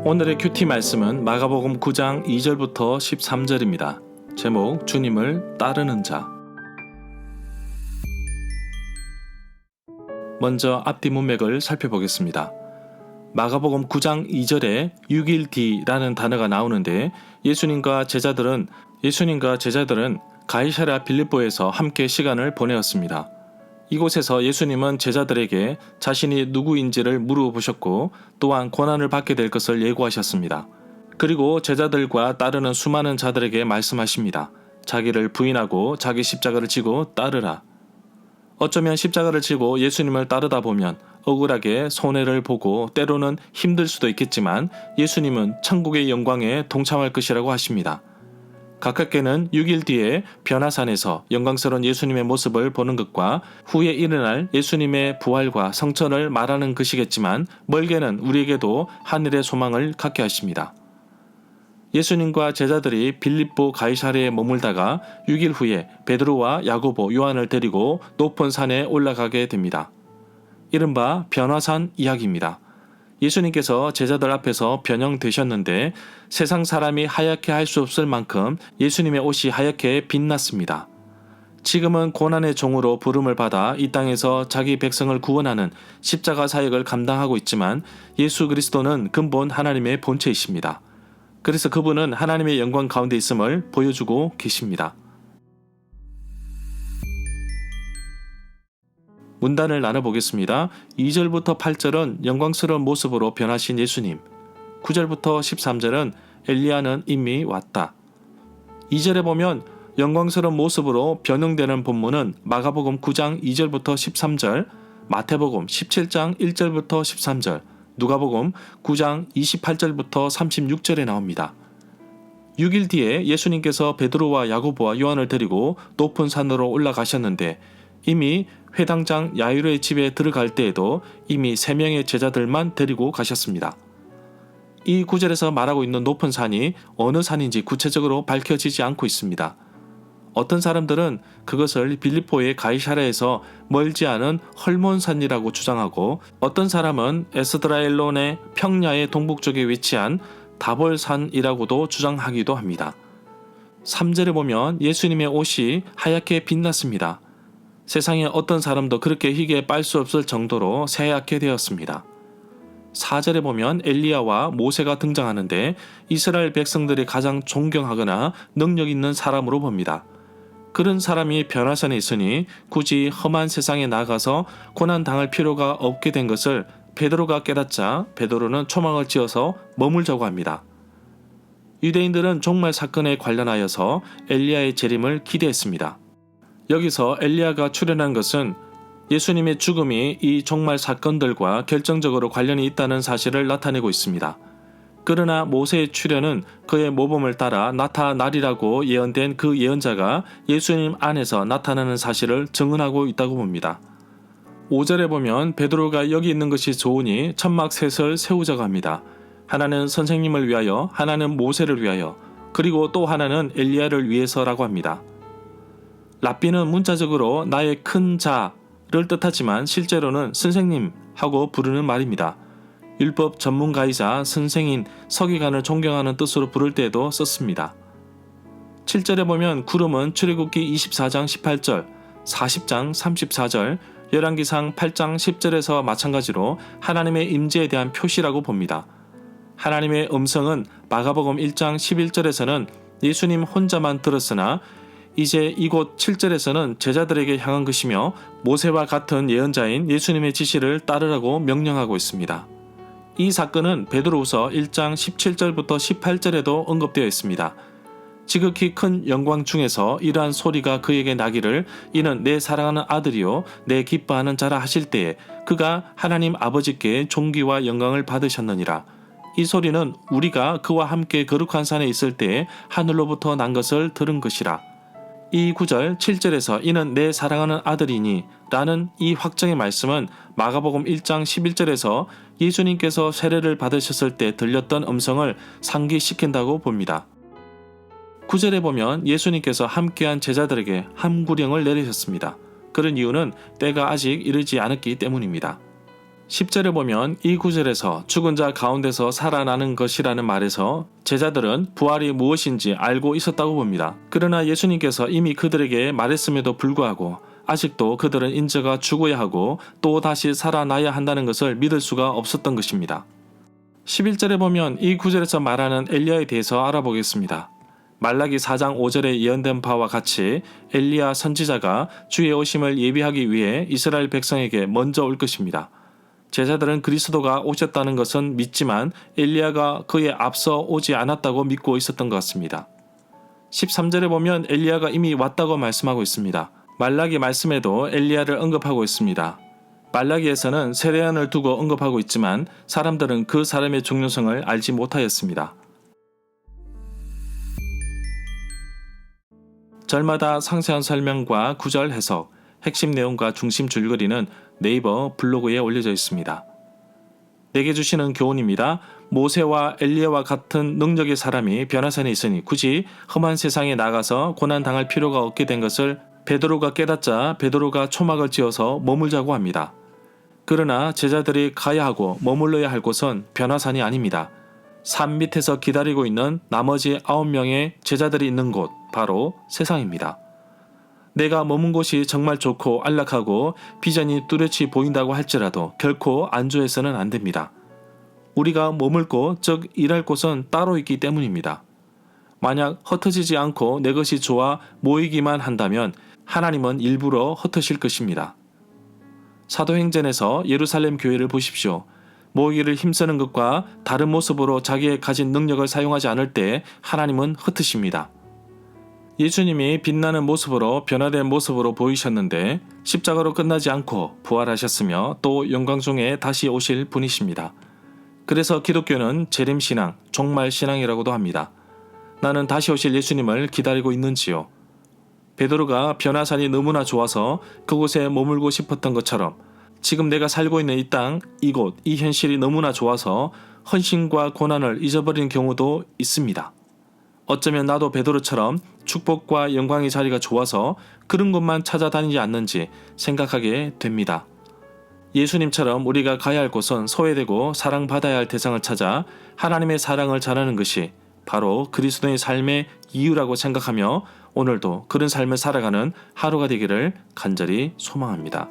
오늘의 큐티 말씀은 마가복음 9장 2절부터 13절입니다. 제목 주님을 따르는 자. 먼저 앞뒤 문맥을 살펴보겠습니다. 마가복음 9장 2절에 6일 뒤라는 단어가 나오는데 예수님과 제자들은 가이사랴 빌립보에서 함께 시간을 보내었습니다. 이곳에서 예수님은 제자들에게 자신이 누구인지를 물어보셨고 또한 고난을 받게 될 것을 예고하셨습니다. 그리고 제자들과 따르는 수많은 자들에게 말씀하십니다. 자기를 부인하고 자기 십자가를 지고 따르라. 어쩌면 십자가를 지고 예수님을 따르다 보면 억울하게 손해를 보고 때로는 힘들 수도 있겠지만 예수님은 천국의 영광에 동참할 것이라고 하십니다. 가깝게는 6일 뒤에 변화산에서 영광스러운 예수님의 모습을 보는 것과 후에 일어날 예수님의 부활과 성천을 말하는 것이겠지만 멀게는 우리에게도 하늘의 소망을 갖게 하십니다. 예수님과 제자들이 빌립보 가이사랴에 머물다가 6일 후에 베드로와 야고보, 요한을 데리고 높은 산에 올라가게 됩니다. 이른바 변화산 이야기입니다. 예수님께서 제자들 앞에서 변형되셨는데 세상 사람이 하얗게 할 수 없을 만큼 예수님의 옷이 하얗게 빛났습니다. 지금은 고난의 종으로 부름을 받아 이 땅에서 자기 백성을 구원하는 십자가 사역을 감당하고 있지만 예수 그리스도는 근본 하나님의 본체이십니다. 그래서 그분은 하나님의 영광 가운데 있음을 보여주고 계십니다. 문단을 나눠보겠습니다. 2절부터 8절은 영광스러운 모습으로 변하신 예수님, 9절부터 13절은 엘리야는 이미 왔다. 2절에 보면 영광스러운 모습으로 변형되는 본문은 마가복음 9장 2절부터 13절, 마태복음 17장 1절부터 13절, 누가복음 9장 28절부터 36절에 나옵니다. 6일 뒤에 예수님께서 베드로와 야고보와 요한을 데리고 높은 산으로 올라가셨는데 이미 회당장 야이로의 집에 들어갈 때에도 이미 3명의 제자들만 데리고 가셨습니다. 이 구절에서 말하고 있는 높은 산이 어느 산인지 구체적으로 밝혀지지 않고 있습니다. 어떤 사람들은 그것을 빌립보의 가이사랴에서 멀지 않은 헐몬산이라고 주장하고 어떤 사람은 에스드라엘론의 평야의 동북쪽에 위치한 다볼산이라고도 주장하기도 합니다. 3절에 보면 예수님의 옷이 하얗게 빛났습니다. 세상에 어떤 사람도 그렇게 희게 빨 수 없을 정도로 새하얗게 되었습니다. 4절에 보면 엘리야와 모세가 등장하는데 이스라엘 백성들이 가장 존경하거나 능력 있는 사람으로 봅니다. 그런 사람이 변화산에 있으니 굳이 험한 세상에 나가서 고난당할 필요가 없게 된 것을 베드로가 깨닫자 베드로는 초막을 지어서 머물자고 합니다. 유대인들은 종말 사건에 관련하여서 엘리야의 재림을 기대했습니다. 여기서 엘리야가 출현한 것은 예수님의 죽음이 이 종말 사건들과 결정적으로 관련이 있다는 사실을 나타내고 있습니다. 그러나 모세의 출현은 그의 모범을 따라 나타나리라고 예언된 그 예언자가 예수님 안에서 나타나는 사실을 증언하고 있다고 봅니다. 5절에 보면 베드로가 여기 있는 것이 좋으니 천막 셋을 세우자고 합니다. 하나는 선생님을 위하여, 하나는 모세를 위하여, 그리고 또 하나는 엘리야를 위해서라고 합니다. 랍비는 문자적으로 나의 큰 자를 뜻하지만 실제로는 선생님 하고 부르는 말입니다. 율법 전문가이자 선생인 서기관을 존경하는 뜻으로 부를 때에도 썼습니다. 7절에 보면 구름은 출애굽기 24장 18절, 40장 34절, 열왕기상 8장 10절에서 마찬가지로 하나님의 임재에 대한 표시라고 봅니다. 하나님의 음성은 마가복음 1장 11절에서는 예수님 혼자만 들었으나 이제 이곳 7절에서는 제자들에게 향한 것이며 모세와 같은 예언자인 예수님의 지시를 따르라고 명령하고 있습니다. 이 사건은 베드로후서 1장 17절부터 18절에도 언급되어 있습니다. 지극히 큰 영광 중에서 이러한 소리가 그에게 나기를 이는 내 사랑하는 아들이요 내 기뻐하는 자라 하실 때에 그가 하나님 아버지께 존귀와 영광을 받으셨느니라. 이 소리는 우리가 그와 함께 거룩한 산에 있을 때에 하늘로부터 난 것을 들은 것이라. 이 9절 7절에서 이는 내 사랑하는 아들이니 라는 이 확정의 말씀은 마가복음 1장 11절에서 예수님께서 세례를 받으셨을 때 들렸던 음성을 상기시킨다고 봅니다. 9절에 보면 예수님께서 함께한 제자들에게 함구령을 내리셨습니다. 그런 이유는 때가 아직 이르지 않았기 때문입니다. 10절에 보면 이 구절에서 죽은 자 가운데서 살아나는 것이라는 말에서 제자들은 부활이 무엇인지 알고 있었다고 봅니다. 그러나 예수님께서 이미 그들에게 말했음에도 불구하고 아직도 그들은 인자가 죽어야 하고 또 다시 살아나야 한다는 것을 믿을 수가 없었던 것입니다. 11절에 보면 이 구절에서 말하는 엘리야에 대해서 알아보겠습니다. 말라기 4장 5절에 예언된 바와 같이 엘리야 선지자가 주의 오심을 예비하기 위해 이스라엘 백성에게 먼저 올 것입니다. 제자들은 그리스도가 오셨다는 것은 믿지만 엘리야가 그에 앞서 오지 않았다고 믿고 있었던 것 같습니다. 13절에 보면 엘리야가 이미 왔다고 말씀하고 있습니다. 말라기 말씀에도 엘리야를 언급하고 있습니다. 말라기에서는 세례요한을 두고 언급하고 있지만 사람들은 그 사람의 중요성을 알지 못하였습니다. 절마다 상세한 설명과 구절 해석, 핵심 내용과 중심 줄거리는 네이버 블로그에 올려져 있습니다. 내게 주시는 교훈입니다. 모세와 엘리야와 같은 능력의 사람이 변화산에 있으니 굳이 험한 세상에 나가서 고난당할 필요가 없게 된 것을 베드로가 깨닫자 베드로가 초막을 지어서 머물자고 합니다. 그러나 제자들이 가야 하고 머물러야 할 곳은 변화산이 아닙니다. 산 밑에서 기다리고 있는 나머지 9명의 제자들이 있는 곳, 바로 세상입니다. 내가 머문 곳이 정말 좋고 안락하고 비전이 뚜렷이 보인다고 할지라도 결코 안주해서는 안 됩니다. 우리가 머물 곳, 즉 일할 곳은 따로 있기 때문입니다. 만약 흩어지지 않고 내 것이 좋아 모이기만 한다면 하나님은 일부러 흩으실 것입니다. 사도행전에서 예루살렘 교회를 보십시오. 모이기를 힘쓰는 것과 다른 모습으로 자기의 가진 능력을 사용하지 않을 때 하나님은 흩으십니다. 예수님이 빛나는 모습으로 변화된 모습으로 보이셨는데 십자가로 끝나지 않고 부활하셨으며 또 영광 중에 다시 오실 분이십니다. 그래서 기독교는 재림신앙, 종말신앙이라고도 합니다. 나는 다시 오실 예수님을 기다리고 있는지요. 베드로가 변화산이 너무나 좋아서 그곳에 머물고 싶었던 것처럼 지금 내가 살고 있는 이 땅, 이곳, 이 현실이 너무나 좋아서 헌신과 고난을 잊어버린 경우도 있습니다. 어쩌면 나도 베드로처럼 축복과 영광의 자리가 좋아서 그런 곳만 찾아다니지 않는지 생각하게 됩니다. 예수님처럼 우리가 가야 할 곳은 소외되고 사랑받아야 할 대상을 찾아 하나님의 사랑을 전하는 것이 바로 그리스도의 삶의 이유라고 생각하며 오늘도 그런 삶을 살아가는 하루가 되기를 간절히 소망합니다.